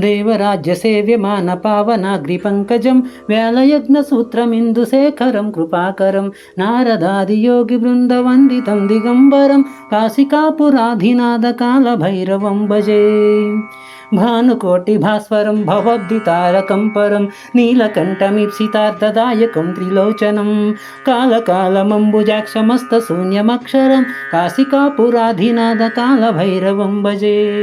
దేవరాజ్య సేవ్యమాన పావనాగ్రిపంకజం వ్యాలయజ్ఞసూత్రమిందుశేఖరం కృపాకరం నారదాదియోగి బృందవందితం దిగంబరం కాశికాపురాధినాథ కాలభైరవం భజే భానుకోటి భాస్వరం భవద్దితారకం పరం నీలకంఠమిప్సితార్థదాయకం త్రిలోచనం కాలకాలమంబుజాక్షమస్తశూన్యమక్షరం కాశికాపురాధినాథ కాలభైరవం భజే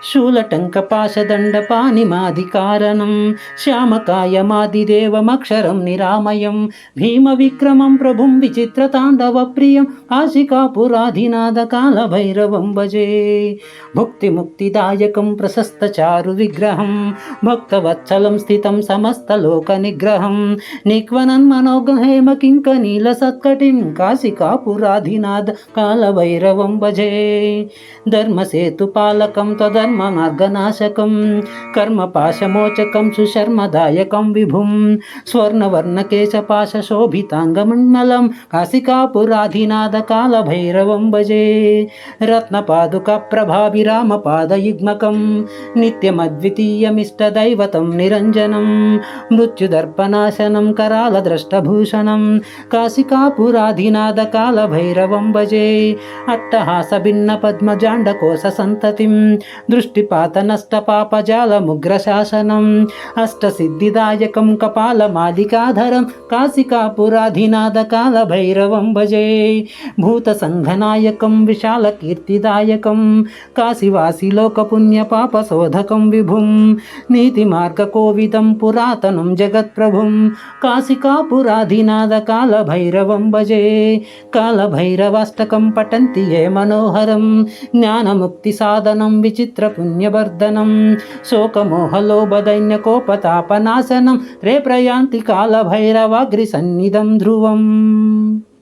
శూలటంకపాశదండపానిమాదికారణం శ్యామకాయమాదిదేవమక్షరం నిరామయం భీమవిక్రమం ప్రభుం విచిత్రతాండవప్రియం కాశికాపురాధినాథ కాలభైరవం భజే భుక్తిముక్తిదాయకం ప్రశస్తచారు విగ్రహం భక్తవత్సలం స్థితం సమస్తలోకనిగ్రహం నిక్వనన్మనోగహేమ కింకనీలసత్కటిం కాశికాపురాధినాథ కాలభైరవం భజే ధర్మసేతుపాలకం మార్గనాశకం కర్మపాశమోచకం సుశర్మదాయకం విభుం స్వర్ణవర్ణకేశపాశోభితాంగమండలం కాశికాపురాధినాథ కాలభైరవం భజే రత్నపాదుక ప్రభాభిరామపాదయుగ్మకం నిత్యమద్వితీయమిష్టదైవతం నిరంజనం మృత్యుదర్పనాశనం కరాలద్రష్టభూషణం కాశికాపురాధినాథ కాలభైరవం భజే అట్టహాస భిన్న పద్మజాండకోశ సంతతిం దృష్టిపాతనష్టపాపజాలముగ్రశాసనం అష్టసిద్ధిదాయకం కపాలమాలికాధరం కాశికాపురాధినాథ కాలభైరవం భజే భూతసంఘనాయకం విశాలకీర్తిదాయకం కాశీవాసిలోకపుణ్యపాపశోధకం విభుం నీతిమార్గకోవిదం పురాతనం జగత్ప్రభుం కాశికాపురాధినాథ కాలభైరవం భజే కాలభైరవాష్టకం పఠంతి ఏ మనోహరం జ్ఞానముక్తి సాధనం విచిత్రపుణ్యవర్ధనం శోకమోహలోభదైన్యకోపతాపనాశనం రే ప్రయాంతి కాలభైరవాగ్రి సన్నిధం ధ్రువం.